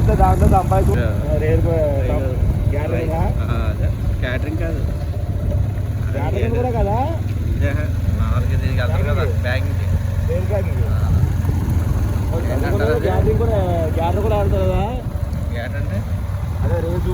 పడితే దాంట్లో సంపాదించు క్యాటరింగ్ కాదు క్యాటరింగ్ కూడా కదా మామూలుగా దీనికి వెళ్తారు కదా బ్యాగింగ్ క్యాటరింగ్ కూడా ఆడతారు కదా క్యాట్ అంటే అదే రేపు